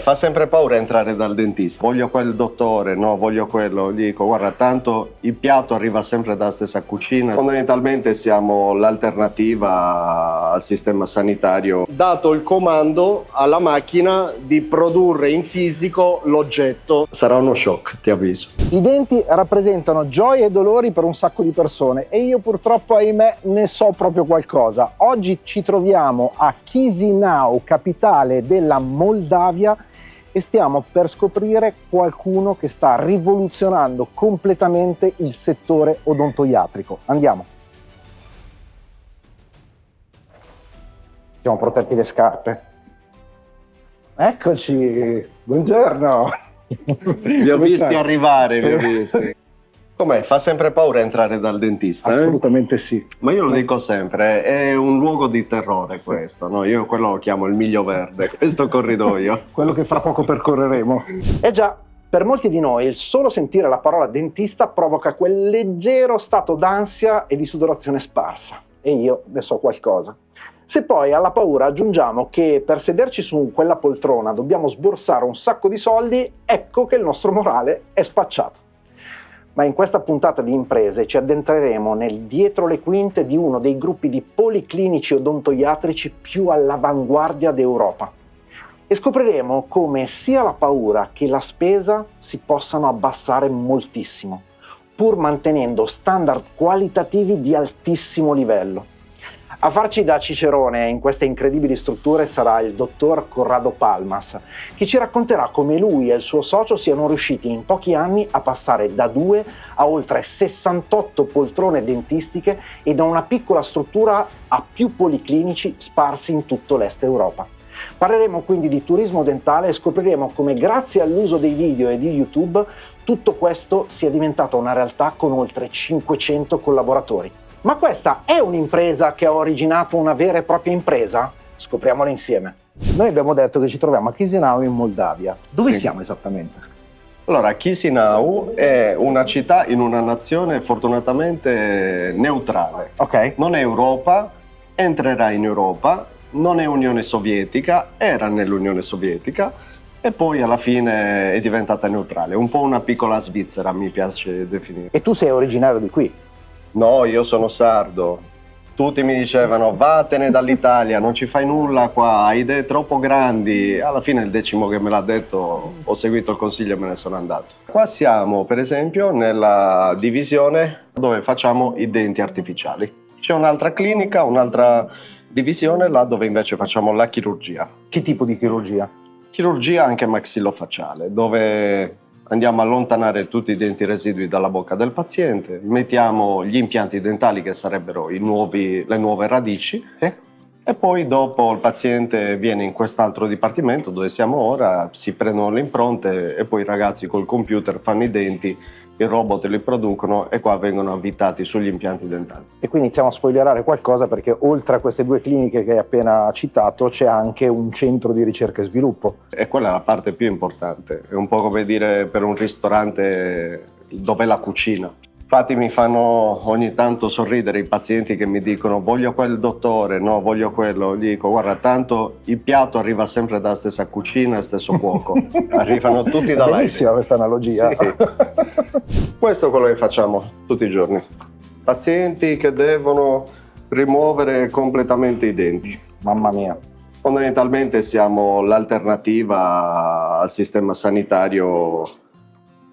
Fa sempre paura entrare dal dentista. Voglio quel dottore, no, voglio quello. Gli dico, guarda, tanto il piatto arriva sempre dalla stessa cucina. Fondamentalmente siamo l'alternativa al sistema sanitario. Dato il comando alla macchina di produrre in fisico l'oggetto. Sarà uno shock, ti avviso. I denti rappresentano gioie e dolori per un sacco di persone e io purtroppo, ahimè, ne so proprio qualcosa. Oggi ci troviamo a Chisinau, capitale della Moldavia, e stiamo per scoprire qualcuno che sta rivoluzionando completamente il settore odontoiatrico. Andiamo. Siamo protetti le scarpe. Eccoci, buongiorno. Vi ho visti arrivare, vi ho visti. Com'è? Fa sempre paura entrare dal dentista? Assolutamente sì. Ma io lo dico sempre, è un luogo di terrore questo, no? Io quello lo chiamo il miglio verde, questo corridoio. Quello che fra poco percorreremo. Eh già, per molti di noi il solo sentire la parola dentista provoca quel leggero stato d'ansia e di sudorazione sparsa. E io ne so qualcosa. Se poi alla paura aggiungiamo che per sederci su quella poltrona dobbiamo sborsare un sacco di soldi, ecco che il nostro morale è spacciato. Ma in questa puntata di Imprese ci addentreremo nel dietro le quinte di uno dei gruppi di policlinici odontoiatrici più all'avanguardia d'Europa e scopriremo come sia la paura che la spesa si possano abbassare moltissimo, pur mantenendo standard qualitativi di altissimo livello. A farci da cicerone in queste incredibili strutture sarà il dottor Corrado Palmas, che ci racconterà come lui e il suo socio siano riusciti in pochi anni a passare da 2 a oltre 68 poltrone dentistiche e da una piccola struttura a più policlinici sparsi in tutto l'est Europa. Parleremo quindi di turismo dentale e scopriremo come grazie all'uso dei video e di YouTube tutto questo sia diventato una realtà con oltre 500 collaboratori. Ma questa è un'impresa che ha originato una vera e propria impresa? Scopriamola insieme. Noi abbiamo detto che ci troviamo a Chisinau in Moldavia. Dove siamo esattamente? Allora, Chisinau è una città in una nazione fortunatamente neutrale. Ok. Non è Europa, entrerà in Europa, non è Unione Sovietica, era nell'Unione Sovietica e poi alla fine è diventata neutrale. Un po' una piccola Svizzera, mi piace definire. E tu sei originario di qui? No, io sono sardo. Tutti mi dicevano vattene dall'Italia, non ci fai nulla qua, hai idee troppo grandi. Alla fine il decimo che me l'ha detto, ho seguito il consiglio e me ne sono andato. Qua siamo per esempio nella divisione dove facciamo i denti artificiali. C'è un'altra clinica, un'altra divisione là dove invece facciamo la chirurgia. Che tipo di chirurgia? Chirurgia anche maxillofacciale, dove andiamo a allontanare tutti i denti residui dalla bocca del paziente, mettiamo gli impianti dentali che sarebbero le nuove radici e poi dopo il paziente viene in quest'altro dipartimento dove siamo ora, si prendono le impronte e poi i ragazzi col computer fanno i denti, i robot li producono e qua vengono avvitati sugli impianti dentali. E qui iniziamo a spoilerare qualcosa perché oltre a queste 2 cliniche che hai appena citato c'è anche un centro di ricerca e sviluppo. E quella è la parte più importante, è un po' come dire per un ristorante dov'è la cucina. Infatti mi fanno ogni tanto sorridere i pazienti che mi dicono voglio quel dottore, no, voglio quello. Gli dico guarda, tanto il piatto arriva sempre dalla stessa cucina e stesso cuoco. Arrivano tutti da là. Bellissima questa analogia. Sì. Questo è quello che facciamo tutti i giorni. Pazienti che devono rimuovere completamente i denti. Mamma mia. Fondamentalmente siamo l'alternativa al sistema sanitario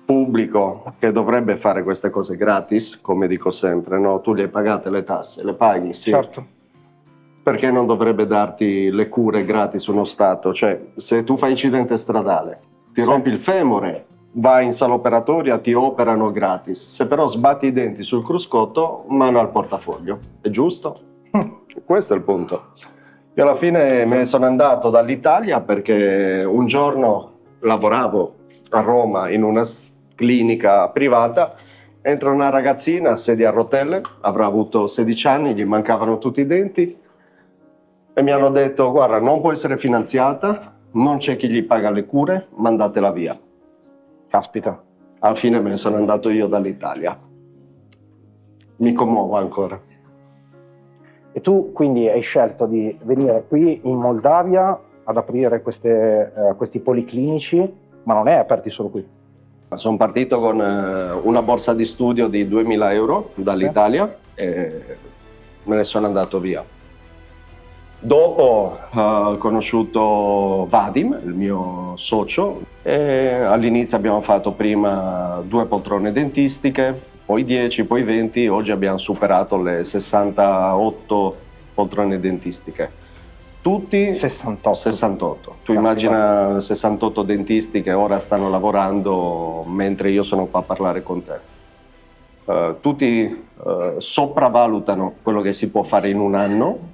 pubblico che dovrebbe fare queste cose gratis, come dico sempre, no? Tu le hai pagate le tasse, le paghi, sì. Certo. Perché non dovrebbe darti le cure gratis uno Stato? Cioè, se tu fai incidente stradale, ti rompi il femore, vai in sala operatoria, ti operano gratis. Se però sbatti i denti sul cruscotto, mano al portafoglio. È giusto? Questo è il punto. Io alla fine me ne sono andato dall'Italia perché un giorno lavoravo a Roma in una clinica privata, entra una ragazzina, sedia a rotelle, avrà avuto 16 anni, gli mancavano tutti i denti e mi hanno detto guarda, non può essere finanziata, non c'è chi gli paga le cure, mandatela via. Caspita. Alla fine me ne sono andato io dall'Italia. Mi commuovo ancora. E tu quindi hai scelto di venire qui in Moldavia ad aprire questi policlinici, ma non è aperti solo qui. Sono partito con una borsa di studio di 2.000 euro dall'Italia e me ne sono andato via. Dopo ho conosciuto Vadim, il mio socio, e all'inizio abbiamo fatto prima 2 poltrone dentistiche, poi 10, poi 20, oggi abbiamo superato le 68 poltrone dentistiche. Tutti 68. Tu immagina 68 dentisti che ora stanno lavorando mentre io sono qua a parlare con te. Tutti sopravvalutano quello che si può fare in un anno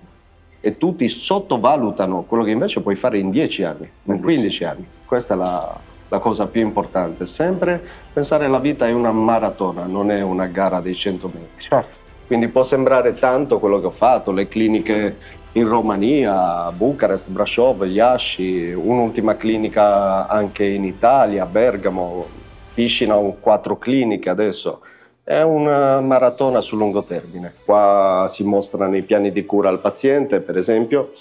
e tutti sottovalutano quello che invece puoi fare in 10 anni, in 15 anni. Questa è la cosa più importante. Sempre pensare che la vita è una maratona, non è una gara dei 100 metri. Certo. Quindi può sembrare tanto quello che ho fatto, le cliniche in Romania, Bucarest, Brasov, Iași, un'ultima clinica anche in Italia, Bergamo, Chișinău, 4 cliniche adesso. È una maratona sul lungo termine. Qua si mostrano i piani di cura al paziente, per esempio,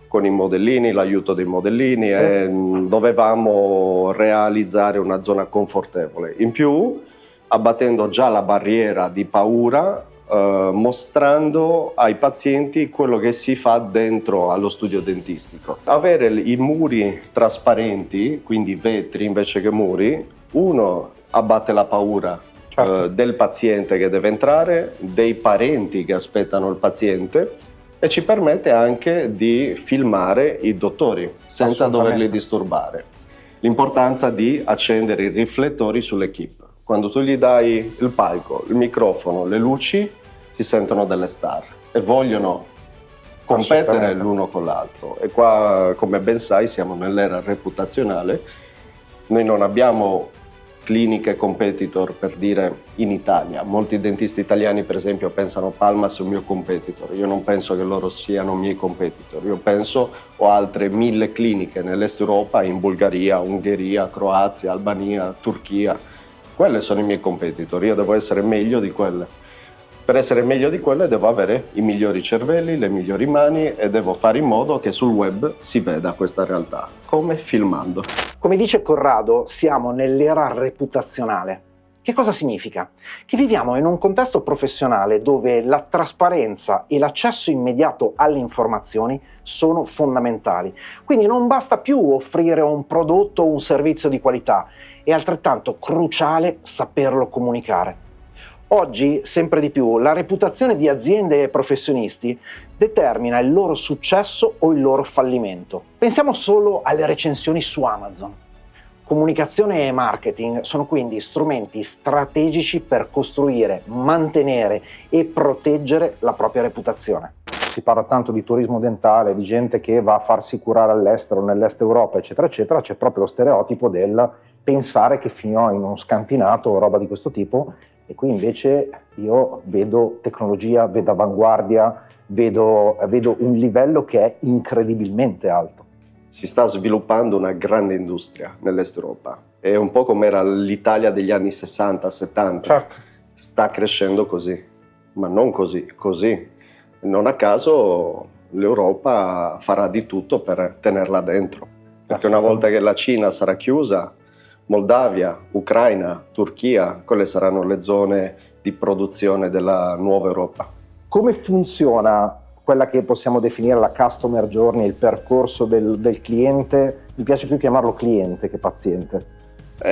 con i modellini, l'aiuto dei modellini, e dovevamo realizzare una zona confortevole. In più, abbattendo già la barriera di paura, mostrando ai pazienti quello che si fa dentro allo studio dentistico. Avere i muri trasparenti, quindi vetri invece che muri, uno abbatte la paura del paziente che deve entrare, dei parenti che aspettano il paziente, e ci permette anche di filmare i dottori senza doverli disturbare. L'importanza di accendere i riflettori sull'equipe. Quando tu gli dai il palco, il microfono, le luci, si sentono delle star e vogliono competere l'uno con l'altro. E qua, come ben sai, siamo nell'era reputazionale. Noi non abbiamo cliniche competitor, per dire, in Italia. Molti dentisti italiani, per esempio, pensano Palmas è un mio competitor. Io non penso che loro siano miei competitor. Io penso ho altre 1000 cliniche nell'est Europa, in Bulgaria, Ungheria, Croazia, Albania, Turchia. Quelle sono i miei competitor. Io devo essere meglio di quelle. Per essere meglio di quelle devo avere i migliori cervelli, le migliori mani, e devo fare in modo che sul web si veda questa realtà, come filmando. Come dice Corrado, siamo nell'era reputazionale. Che cosa significa? Che viviamo in un contesto professionale dove la trasparenza e l'accesso immediato alle informazioni sono fondamentali. Quindi non basta più offrire un prodotto o un servizio di qualità, è altrettanto cruciale saperlo comunicare. Oggi, sempre di più, la reputazione di aziende e professionisti determina il loro successo o il loro fallimento. Pensiamo solo alle recensioni su Amazon. Comunicazione e marketing sono quindi strumenti strategici per costruire, mantenere e proteggere la propria reputazione. Si parla tanto di turismo dentale, di gente che va a farsi curare all'estero, nell'est Europa, eccetera, eccetera. C'è proprio lo stereotipo del pensare che finirò in uno scantinato o roba di questo tipo. E qui invece io vedo tecnologia, vedo avanguardia, vedo un livello che è incredibilmente alto. Si sta sviluppando una grande industria nell'est Europa. È un po' come era l'Italia degli anni 60-70. Certo. Sta crescendo così, ma non così. Non a caso l'Europa farà di tutto per tenerla dentro. Perché una volta che la Cina sarà chiusa, Moldavia, Ucraina, Turchia, quelle saranno le zone di produzione della nuova Europa. Come funziona quella che possiamo definire la customer journey, il percorso del cliente? Mi piace più chiamarlo cliente che paziente.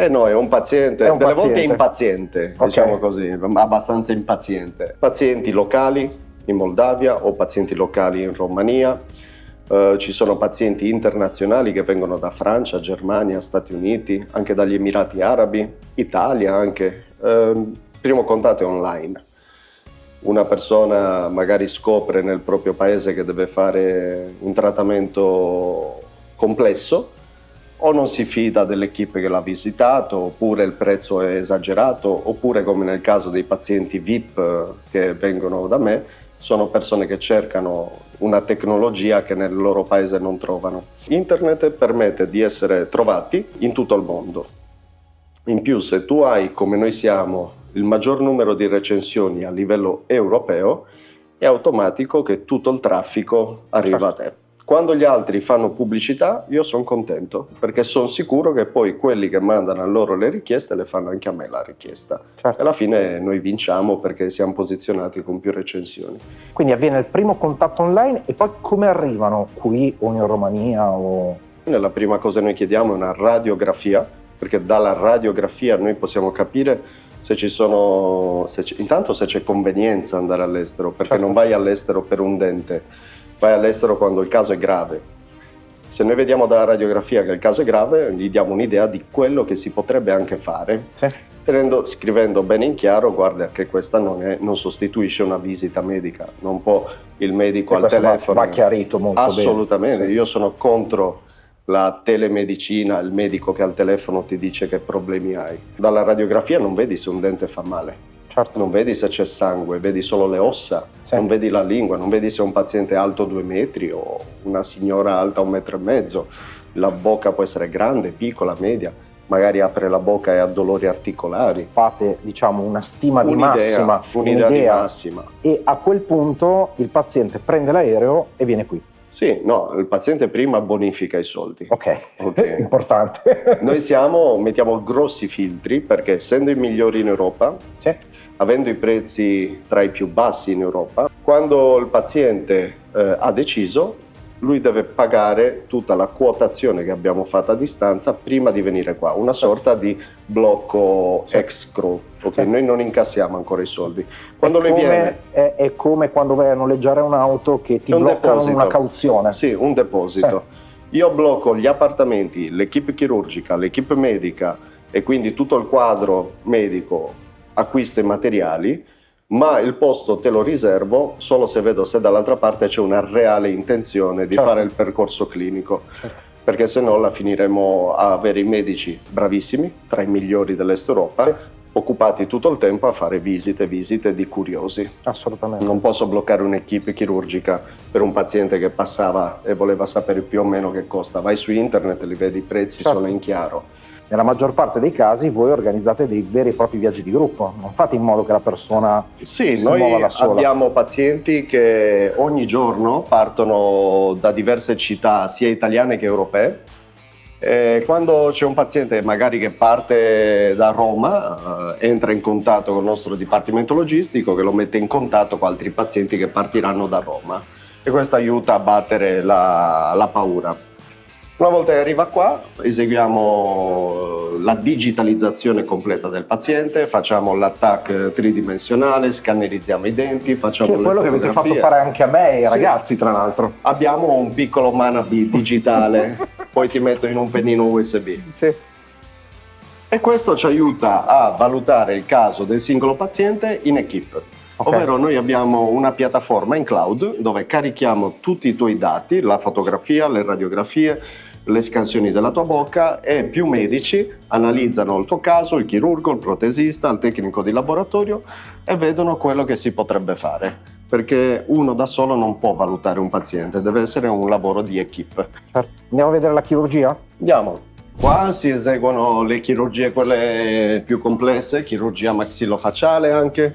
No, è un paziente, delle volte impaziente, okay. Diciamo così, abbastanza impaziente. Pazienti locali in Moldavia o pazienti locali in Romania. Ci sono pazienti internazionali che vengono da Francia, Germania, Stati Uniti, anche dagli Emirati Arabi, Italia anche. Primo contatto è online. Una persona magari scopre nel proprio paese che deve fare un trattamento complesso, o non si fida dell'equipe che l'ha visitato, oppure il prezzo è esagerato, oppure, come nel caso dei pazienti VIP che vengono da me, sono persone che cercano una tecnologia che nel loro paese non trovano. Internet permette di essere trovati in tutto il mondo. In più, se tu hai, come noi siamo, il maggior numero di recensioni a livello europeo, è automatico che tutto il traffico arriva a te. Quando gli altri fanno pubblicità, io sono contento, perché sono sicuro che poi quelli che mandano a loro le richieste le fanno anche a me la richiesta. Certo. E alla fine noi vinciamo perché siamo posizionati con più recensioni. Quindi avviene il primo contatto online e poi come arrivano qui o in Romania o... La prima cosa che noi chiediamo è una radiografia, perché dalla radiografia noi possiamo capire se ci sono, intanto se c'è convenienza andare all'estero, perché Certo. non vai all'estero per un dente, vai all'estero quando il caso è grave. Se noi vediamo dalla radiografia che il caso è grave, gli diamo un'idea di quello che si potrebbe anche fare, Sì. scrivendo bene in chiaro, guarda che questa non sostituisce una visita medica, non può il medico al telefono. Va chiarito molto bene. Assolutamente, io sono contro la telemedicina, il medico che al telefono ti dice che problemi hai. Dalla radiografia non vedi se un dente fa male, Certo. non vedi se c'è sangue, vedi solo le ossa, Sì. non vedi la lingua, non vedi se è un paziente alto 2 metri o una signora alta 1,5 metri. La bocca può essere grande, piccola, media, magari apre la bocca e ha dolori articolari. Fate, diciamo, una stima di Un'idea massima, di massima. e a quel punto il paziente prende l'aereo e viene qui. Sì, no, il paziente prima bonifica i soldi. Ok, Ok. importante. Noi mettiamo grossi filtri perché essendo i migliori in Europa, Sì. avendo i prezzi tra i più bassi in Europa, quando il paziente ha deciso, lui deve pagare tutta la quotazione che abbiamo fatto a distanza prima di venire qua, una sorta di blocco escrow. Okay? Noi non incassiamo ancora i soldi. Quando lui viene, è come quando vai a noleggiare un'auto che ti è un bloccano deposito. una cauzione. Sì, un deposito. Io blocco gli appartamenti, l'equipe chirurgica, l'equipe medica e quindi tutto il quadro medico, acquisto i materiali, ma il posto te lo riservo solo se vedo se dall'altra parte c'è una reale intenzione di Certo. fare il percorso clinico, Certo. perché se no la finiremo a avere i medici bravissimi, tra i migliori dell'Est Europa, Sì. occupati tutto il tempo a fare visite di curiosi. Assolutamente. Non posso bloccare un'equipe chirurgica per un paziente che passava e voleva sapere più o meno che costa. Vai su internet e li vedi, i prezzi Certo. sono in chiaro. Nella maggior parte dei casi voi organizzate dei veri e propri viaggi di gruppo, non fate in modo che la persona Sì, si muova noi da sola. abbiamo pazienti che ogni giorno partono da diverse città, sia italiane che europee. E quando c'è un paziente magari che parte da Roma, entra in contatto con il nostro dipartimento logistico che lo mette in contatto con altri pazienti che partiranno da Roma. E questo aiuta a battere la paura. Una volta che arriva qua, eseguiamo la digitalizzazione completa del paziente, facciamo l'attack tridimensionale, scannerizziamo i denti, facciamo Che è quello che avete fatto fotografie. fare anche a me e ai Sì. ragazzi, tra l'altro. Abbiamo un piccolo Manabe digitale, poi ti metto in un pennino USB. Sì. E questo ci aiuta a valutare il caso del singolo paziente in equipe. Ok. Ovvero noi abbiamo una piattaforma in cloud dove carichiamo tutti i tuoi dati, la fotografia, le radiografie, le scansioni della tua bocca e più medici analizzano il tuo caso, il chirurgo, il protesista, il tecnico di laboratorio e vedono quello che si potrebbe fare. Perché uno da solo non può valutare un paziente, deve essere un lavoro di equipe. Certo. Andiamo a vedere la chirurgia? Andiamo. Qua si eseguono le chirurgie quelle più complesse, chirurgia maxillofacciale anche,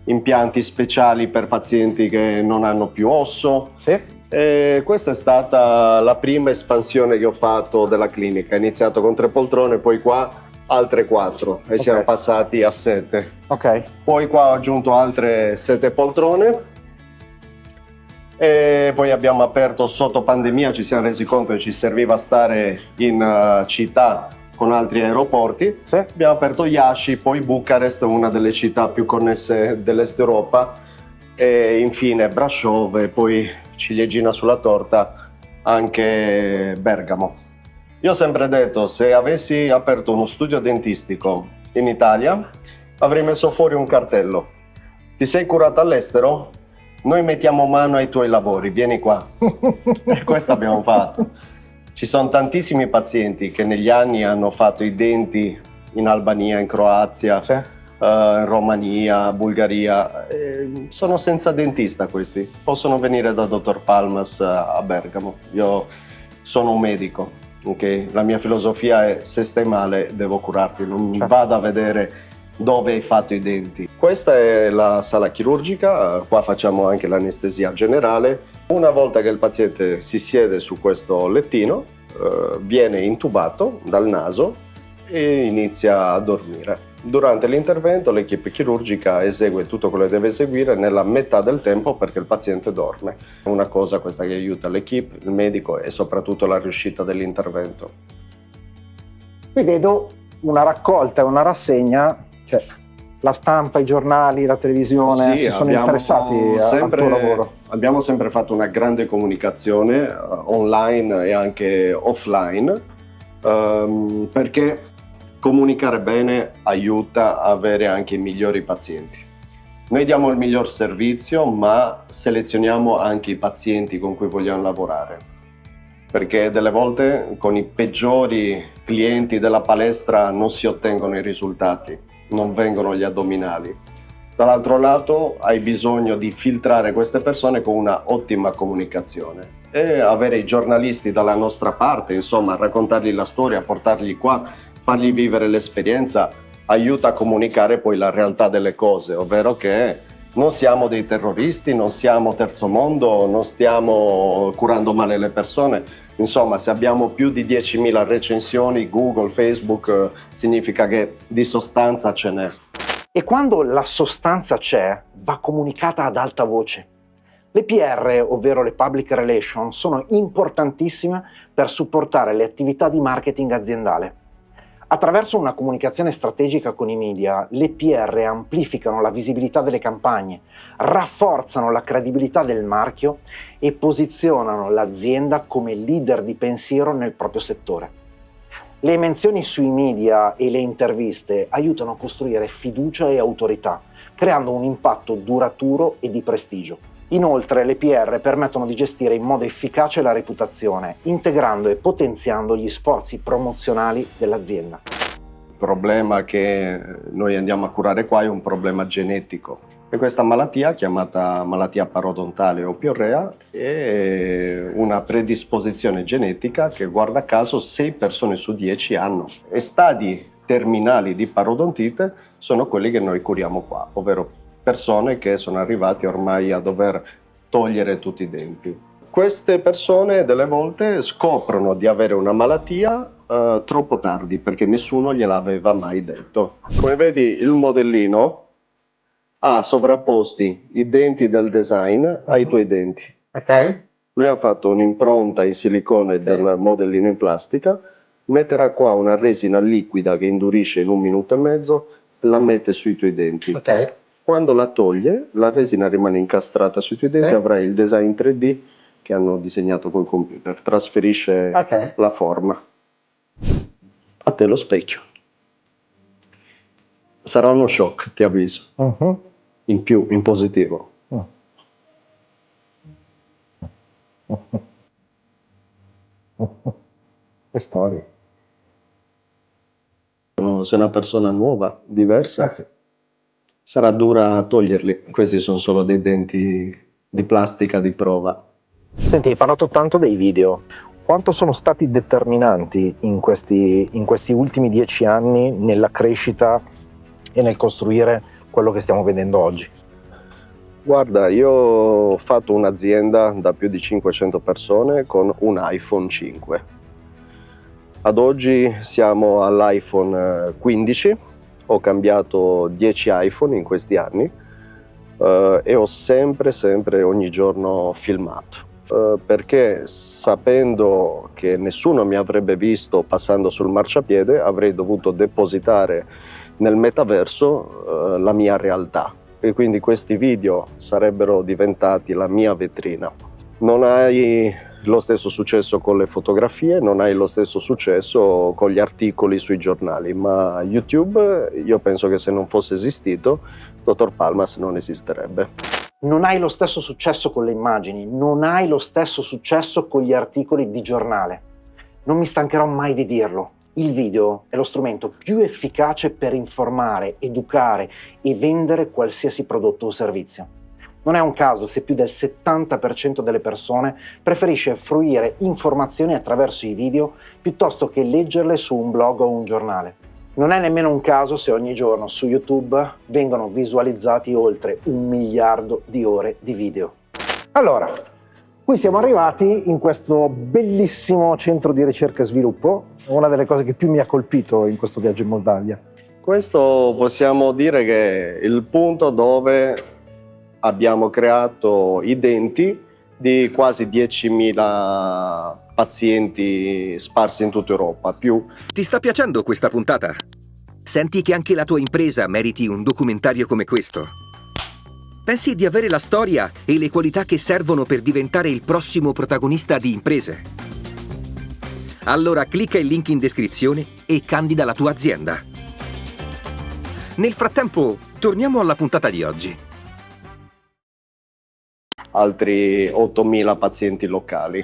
impianti speciali per pazienti che non hanno più osso. Sì. E questa è stata la prima espansione che ho fatto della clinica. Ho iniziato con 3 poltrone, poi qua altre 4 e siamo passati a 7. Ok. Poi qua ho aggiunto altre 7 poltrone e poi abbiamo aperto sotto pandemia, ci siamo resi conto che ci serviva stare in città con altri aeroporti. Sì. Abbiamo aperto Iași, poi Bucarest, una delle città più connesse dell'Est Europa, e infine Brașov e poi ciliegina sulla torta anche Bergamo. Io ho sempre detto, se avessi aperto uno studio dentistico in Italia avrei messo fuori un cartello: ti sei curato all'estero? Noi mettiamo mano ai tuoi lavori, vieni qua. E questo abbiamo fatto. Ci sono tantissimi pazienti che negli anni hanno fatto i denti in Albania, in Croazia, Sì. in Romania, Bulgaria. Sono senza dentista questi. Possono venire da Dottor Palmas a Bergamo. Io sono un medico, ok? La mia filosofia è: se stai male devo curarti, non Certo. vado a vedere dove hai fatto i denti. Questa è la sala chirurgica, qua facciamo anche l'anestesia generale Una volta che il paziente si siede su questo lettino, viene intubato dal naso e inizia a dormire. Durante l'intervento l'equipe chirurgica esegue tutto quello che deve eseguire nella metà del tempo perché il paziente dorme. Una cosa questa che aiuta l'equipe, il medico e soprattutto la riuscita dell'intervento. Qui vedo una raccolta e una rassegna, cioè la stampa, i giornali, la televisione si sono interessati al tuo lavoro. Abbiamo sempre fatto una grande comunicazione online e anche offline perché comunicare bene aiuta a avere anche i migliori pazienti. Noi diamo il miglior servizio, ma selezioniamo anche i pazienti con cui vogliamo lavorare, perché delle volte con i peggiori clienti della palestra non si ottengono i risultati, non vengono gli addominali. Dall'altro lato hai bisogno di filtrare queste persone con una ottima comunicazione e avere i giornalisti dalla nostra parte, insomma, raccontargli la storia, portarli qua, fargli vivere l'esperienza, aiuta a comunicare poi la realtà delle cose, ovvero che non siamo dei terroristi, non siamo terzo mondo, non stiamo curando male le persone. Insomma, se abbiamo più di 10.000 recensioni, Google, Facebook, significa che di sostanza ce n'è. E quando la sostanza c'è, va comunicata ad alta voce. Le PR, ovvero le Public Relations, sono importantissime per supportare le attività di marketing aziendale. Attraverso una comunicazione strategica con i media, le PR amplificano la visibilità delle campagne, rafforzano la credibilità del marchio e posizionano l'azienda come leader di pensiero nel proprio settore. Le menzioni sui media e le interviste aiutano a costruire fiducia e autorità, creando un impatto duraturo e di prestigio. Inoltre, le PR permettono di gestire in modo efficace la reputazione, integrando e potenziando gli sforzi promozionali dell'azienda. Il problema che noi andiamo a curare qua è un problema genetico. E questa malattia, chiamata malattia parodontale o piorrea, è una predisposizione genetica che, guarda caso, 6 persone su 10 hanno. E stadi terminali di parodontite sono quelli che noi curiamo qua, ovvero persone che sono arrivati ormai a dover togliere tutti i denti. Queste persone delle volte scoprono di avere una malattia troppo tardi perché nessuno gliel'aveva mai detto. Come vedi, il modellino ha sovrapposti i denti del design ai tuoi denti. Ok? Lui ha fatto un'impronta in silicone del modellino in plastica, metterà qua una resina liquida che indurisce in 1 minuto e mezzo, la mette sui tuoi denti. Ok. Quando la toglie, la resina rimane incastrata sui tuoi denti, avrai il design 3D che hanno disegnato col computer, trasferisce la forma. A te lo specchio. Sarà uno shock, ti avviso. In più, in positivo. Che storia. Sei una persona nuova, diversa. Sì. Sarà dura toglierli. Questi sono solo dei denti di plastica di prova. Senti, hai parlato tanto dei video. Quanto sono stati determinanti in questi ultimi 10 anni nella crescita e nel costruire quello che stiamo vedendo oggi? Guarda, io ho fatto un'azienda da più di 500 persone con un iPhone 5. Ad oggi siamo all'iPhone 15, ho cambiato 10 iPhone in questi anni e ho sempre, ogni giorno filmato. Perché sapendo che nessuno mi avrebbe visto passando sul marciapiede, avrei dovuto depositare nel metaverso la mia realtà. E quindi questi video sarebbero diventati la mia vetrina. Non hai lo stesso successo con le fotografie, non hai lo stesso successo con gli articoli sui giornali, ma YouTube, io penso che se non fosse esistito, Dottor Palmas non esisterebbe. Non hai lo stesso successo con le immagini, non hai lo stesso successo con gli articoli di giornale. Non mi stancherò mai di dirlo. Il video è lo strumento più efficace per informare, educare e vendere qualsiasi prodotto o servizio. Non è un caso se più del 70% delle persone preferisce fruire informazioni attraverso i video piuttosto che leggerle su un blog o un giornale. Non è nemmeno un caso se ogni giorno su YouTube vengono visualizzati oltre 1 miliardo di ore di video. Allora, Qui siamo arrivati in questo bellissimo centro di ricerca e sviluppo, una delle cose che più mi ha colpito in questo viaggio in Moldavia. Questo possiamo dire che è il punto dove abbiamo creato i denti di quasi 10.000 pazienti sparsi in tutta Europa, più. Ti sta piacendo questa puntata? Senti che anche la tua impresa meriti un documentario come questo? Pensi di avere la storia e le qualità che servono per diventare il prossimo protagonista di Imprese? Allora clicca il link in descrizione e candida la tua azienda. Nel frattempo, torniamo alla puntata di oggi. Altri 8.000 pazienti locali.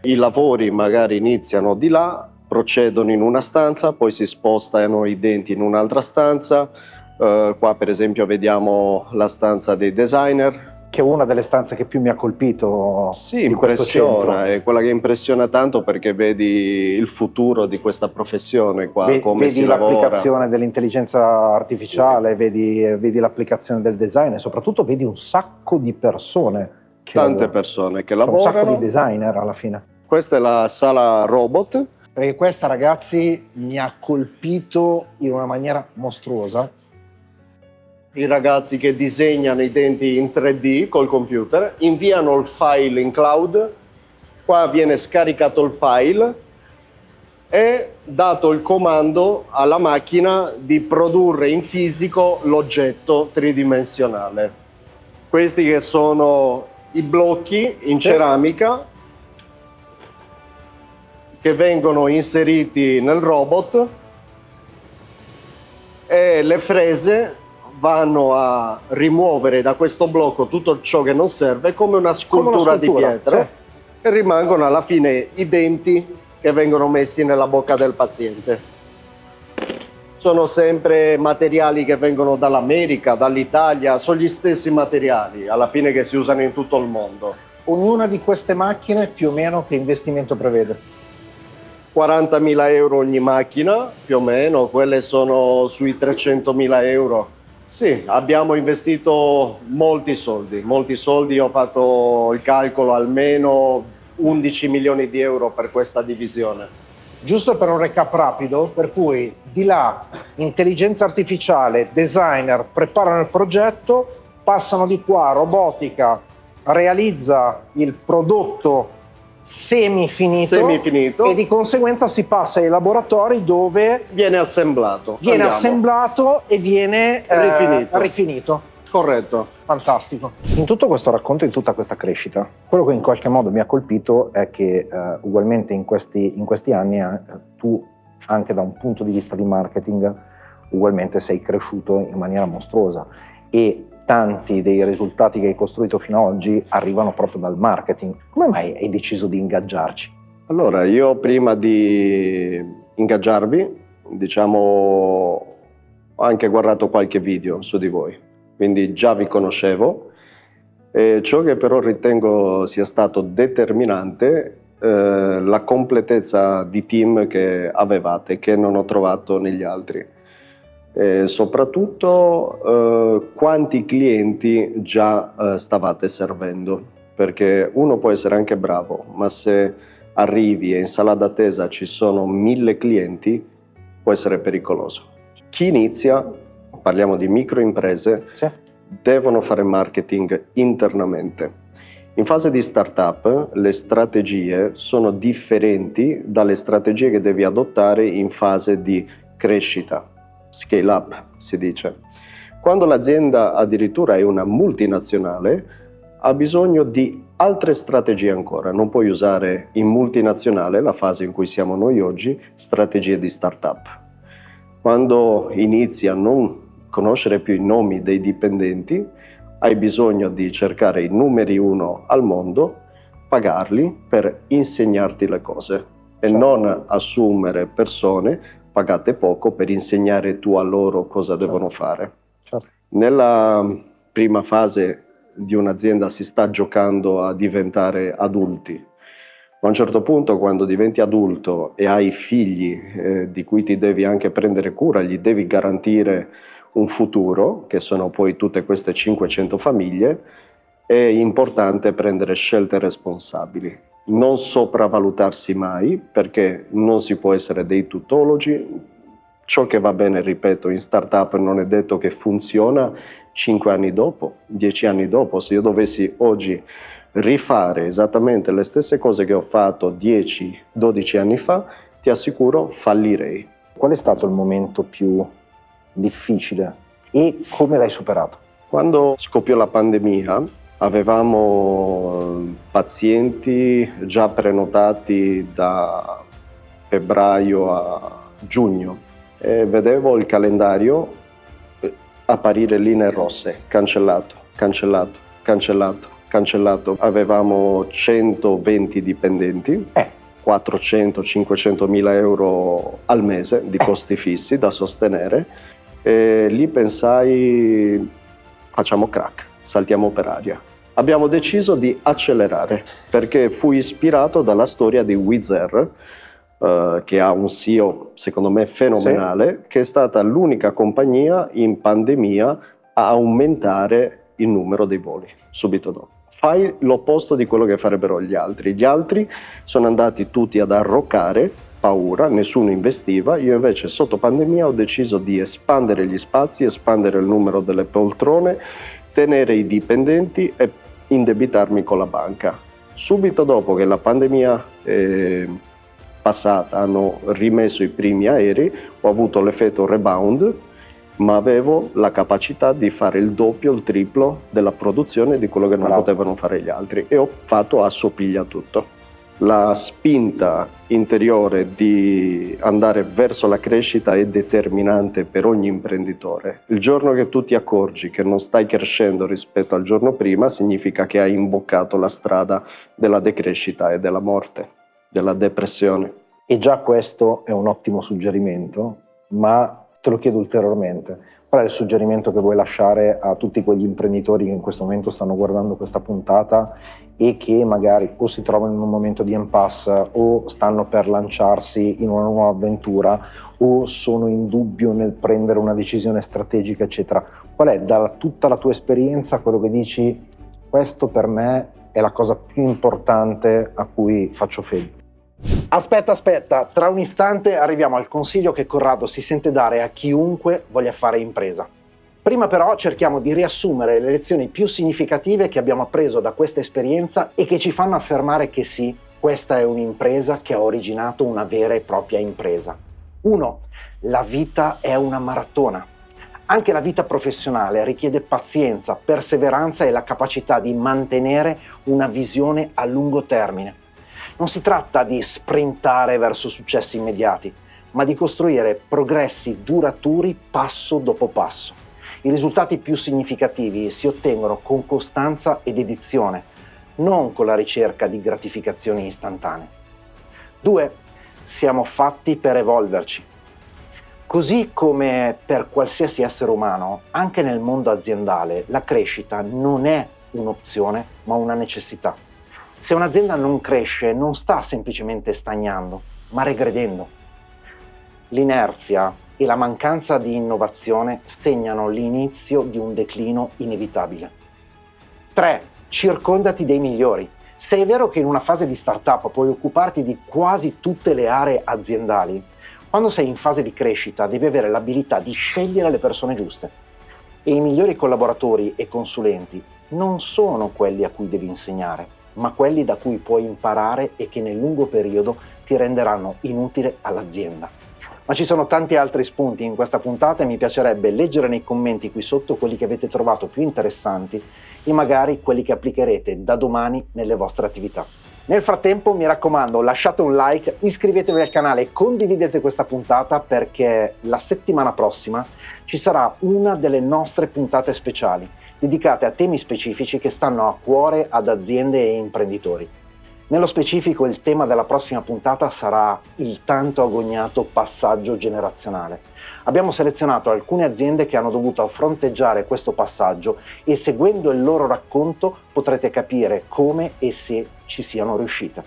I lavori magari iniziano di là, procedono in una stanza, poi si spostano i denti in un'altra stanza. Qua per esempio vediamo la stanza dei designer. Che è una delle stanze che più mi ha colpito Sì, di questo impressiona, centro. è quella che impressiona tanto perché vedi il futuro di questa professione qua, come Vedi si lavora. l'applicazione dell'intelligenza artificiale, vedi l'applicazione del design e soprattutto vedi un sacco di persone. Tante persone che Cioè, un lavorano. sacco di designer alla fine. Questa è la sala robot. Perché questa, ragazzi, mi ha colpito in una maniera mostruosa. I ragazzi che disegnano i denti in 3D col computer, inviano il file in cloud, qua viene scaricato il file e dato il comando alla macchina di produrre in fisico l'oggetto tridimensionale. Questi che sono i blocchi in ceramica che vengono inseriti nel robot e le frese vanno a rimuovere da questo blocco tutto ciò che non serve come una scultura di pietra, sì. e rimangono alla fine i denti che vengono messi nella bocca del paziente. Sono sempre materiali che vengono dall'America, dall'Italia, sono gli stessi materiali alla fine che si usano in tutto il mondo. Ognuna di queste macchine più o meno che investimento prevede? 40.000 euro ogni macchina, più o meno, quelle sono sui 300.000 euro. Sì, abbiamo investito molti soldi, ho fatto il calcolo almeno 11 milioni di euro per questa divisione. Giusto per un recap rapido, per cui di là intelligenza artificiale, designer preparano il progetto, passano di qua, robotica realizza il prodotto semifinito e di conseguenza si passa ai laboratori dove viene assemblato. Assemblato e viene rifinito. Corretto. Fantastico. In tutto questo racconto, in tutta questa crescita, quello che in qualche modo mi ha colpito è che ugualmente in questi anni tu, anche da un punto di vista di marketing, ugualmente sei cresciuto in maniera mostruosa e tanti dei risultati che hai costruito fino ad oggi arrivano proprio dal marketing. Come mai hai deciso di ingaggiarci? Allora, io prima di ingaggiarvi, diciamo, ho anche guardato qualche video su di voi, quindi già vi conoscevo. E ciò che però ritengo sia stato determinante la completezza di team che avevate, che non ho trovato negli altri. E soprattutto quanti clienti già stavate servendo, perché uno può essere anche bravo, ma se arrivi e in sala d'attesa ci sono 1000 clienti, può essere pericoloso. Chi inizia, parliamo di microimprese, Sì. devono fare marketing internamente. In fase di startup le strategie sono differenti dalle strategie che devi adottare in fase di crescita. Scale up si dice. Quando l'azienda addirittura è una multinazionale, ha bisogno di altre strategie ancora. Non puoi usare in multinazionale, la fase in cui siamo noi oggi, strategie di startup. Quando inizi a non conoscere più i nomi dei dipendenti, hai bisogno di cercare i numeri 1 al mondo, pagarli per insegnarti le cose e non assumere persone pagate poco per insegnare tu a loro cosa devono fare. Certo. Nella prima fase di un'azienda si sta giocando a diventare adulti. Ma a un certo punto, quando diventi adulto e hai figli di cui ti devi anche prendere cura, gli devi garantire un futuro, che sono poi tutte queste 500 famiglie, è importante prendere scelte responsabili, non sopravvalutarsi mai, perché non si può essere dei tutologi. Ciò che va bene, ripeto, in startup non è detto che funziona 5 anni dopo, 10 anni dopo. Se io dovessi oggi rifare esattamente le stesse cose che ho fatto 10-12 anni fa, ti assicuro fallirei. Qual è stato il momento più difficile e come l'hai superato? Quando scoppiò la pandemia, avevamo pazienti già prenotati da febbraio a giugno e vedevo il calendario apparire linee rosse, cancellato, cancellato, cancellato, cancellato. Avevamo 120 dipendenti, 400-500 mila euro al mese di costi fissi da sostenere, e lì pensai facciamo crack, saltiamo per aria. Abbiamo deciso di accelerare perché fui ispirato dalla storia di Wizz Air, che ha un CEO secondo me fenomenale, che è stata l'unica compagnia in pandemia a aumentare il numero dei voli subito dopo. Fai l'opposto di quello che farebbero gli altri. Gli altri sono andati tutti ad arroccare, paura, nessuno investiva. Io invece sotto pandemia ho deciso di espandere gli spazi, espandere il numero delle poltrone, tenere i dipendenti e indebitarmi con la banca. Subito dopo che la pandemia passata hanno rimesso i primi aerei, ho avuto l'effetto rebound, ma avevo la capacità di fare il doppio, il triplo della produzione di quello che non potevano fare gli altri, e ho fatto assopiglia tutto. La spinta interiore di andare verso la crescita è determinante per ogni imprenditore. Il giorno che tu ti accorgi che non stai crescendo rispetto al giorno prima, significa che hai imboccato la strada della decrescita e della morte, della depressione. E già questo è un ottimo suggerimento, ma te lo chiedo ulteriormente. Qual è il suggerimento che vuoi lasciare a tutti quegli imprenditori che in questo momento stanno guardando questa puntata e che magari o si trovano in un momento di impasse o stanno per lanciarsi in una nuova avventura o sono in dubbio nel prendere una decisione strategica, eccetera? Qual è, da tutta la tua esperienza, quello che dici, questo per me è la cosa più importante a cui faccio fede? Aspetta, tra un istante arriviamo al consiglio che Corrado si sente dare a chiunque voglia fare impresa. Prima però cerchiamo di riassumere le lezioni più significative che abbiamo appreso da questa esperienza e che ci fanno affermare che sì, questa è un'impresa che ha originato una vera e propria impresa. 1. La vita è una maratona. Anche la vita professionale richiede pazienza, perseveranza e la capacità di mantenere una visione a lungo termine. Non si tratta di sprintare verso successi immediati, ma di costruire progressi duraturi passo dopo passo. I risultati più significativi si ottengono con costanza e dedizione, non con la ricerca di gratificazioni istantanee. 2. Siamo fatti per evolverci. Così come per qualsiasi essere umano, anche nel mondo aziendale la crescita non è un'opzione, ma una necessità. Se un'azienda non cresce, non sta semplicemente stagnando, ma regredendo. L'inerzia e la mancanza di innovazione segnano l'inizio di un declino inevitabile. 3. Circondati dei migliori. Se è vero che in una fase di startup puoi occuparti di quasi tutte le aree aziendali, quando sei in fase di crescita devi avere l'abilità di scegliere le persone giuste. E i migliori collaboratori e consulenti non sono quelli a cui devi insegnare, ma quelli da cui puoi imparare e che nel lungo periodo ti renderanno inutile all'azienda. Ma ci sono tanti altri spunti in questa puntata e mi piacerebbe leggere nei commenti qui sotto quelli che avete trovato più interessanti e magari quelli che applicherete da domani nelle vostre attività. Nel frattempo, mi raccomando, lasciate un like, iscrivetevi al canale e condividete questa puntata, perché la settimana prossima ci sarà una delle nostre puntate speciali dedicate a temi specifici che stanno a cuore ad aziende e imprenditori. Nello specifico, il tema della prossima puntata sarà il tanto agognato passaggio generazionale. Abbiamo selezionato alcune aziende che hanno dovuto fronteggiare questo passaggio e, seguendo il loro racconto, potrete capire come e se ci siano riuscite.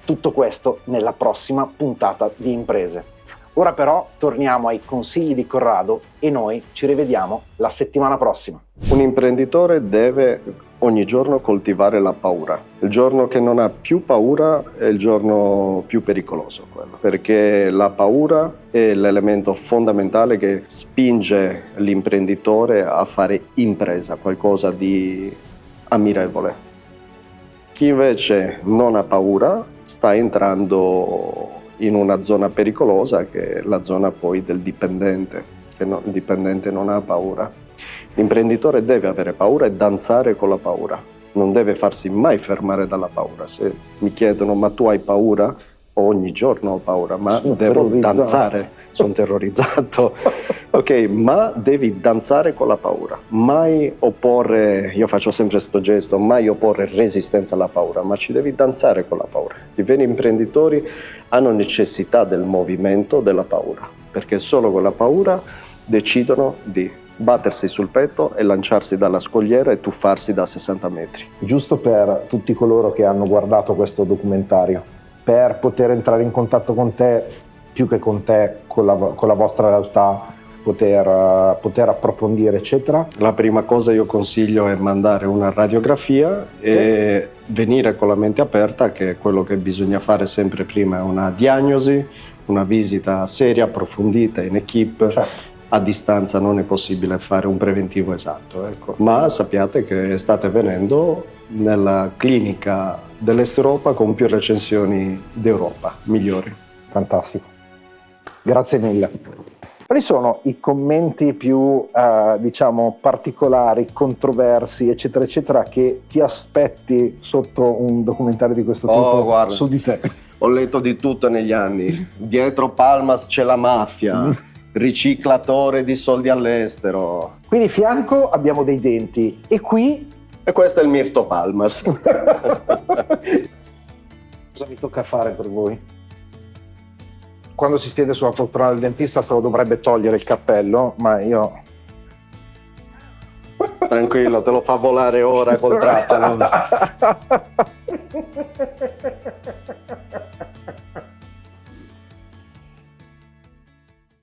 Tutto questo nella prossima puntata di Imprese. Ora però torniamo ai consigli di Corrado e noi ci rivediamo la settimana prossima. Un imprenditore deve ogni giorno coltivare la paura. Il giorno che non ha più paura è il giorno più pericoloso, quello, perché la paura è l'elemento fondamentale che spinge l'imprenditore a fare impresa, qualcosa di ammirevole. Chi invece non ha paura sta entrando in una zona pericolosa, che è la zona poi del dipendente, che il dipendente non ha paura. L'imprenditore deve avere paura e danzare con la paura, non deve farsi mai fermare dalla paura. Se mi chiedono ma tu hai paura? Ogni giorno ho paura, ma devo danzare, sono terrorizzato. Ok, ma devi danzare con la paura, mai opporre, io faccio sempre questo gesto, mai opporre resistenza alla paura, ma ci devi danzare con la paura. I veri imprenditori hanno necessità del movimento della paura, perché solo con la paura decidono di battersi sul petto e lanciarsi dalla scogliera e tuffarsi da 60 metri. Giusto per tutti coloro che hanno guardato questo documentario, per poter entrare in contatto con te, più che con te, con la vostra realtà, poter approfondire, eccetera. La prima cosa io consiglio è mandare una radiografia e venire con la mente aperta, che è quello che bisogna fare sempre prima, è una diagnosi, una visita seria, approfondita, in equipe. Certo. A distanza non è possibile fare un preventivo esatto, ecco. Ma sappiate che state venendo nella clinica dell'Est Europa con più recensioni d'Europa, migliori. Fantastico. Grazie mille. Quali sono i commenti più, diciamo, particolari, controversi, eccetera, eccetera, che ti aspetti sotto un documentario di questo tipo guarda, su di te? Ho letto di tutto negli anni. Dietro Palmas c'è la mafia. Riciclatore di soldi all'estero. Qui di fianco abbiamo dei denti e qui... E questo è il Mirto Palmas. Cosa mi tocca fare per voi? Quando si siede sulla poltrona del dentista se lo dovrebbe togliere il cappello, ma io... Tranquillo, te lo fa volare ora col trapano.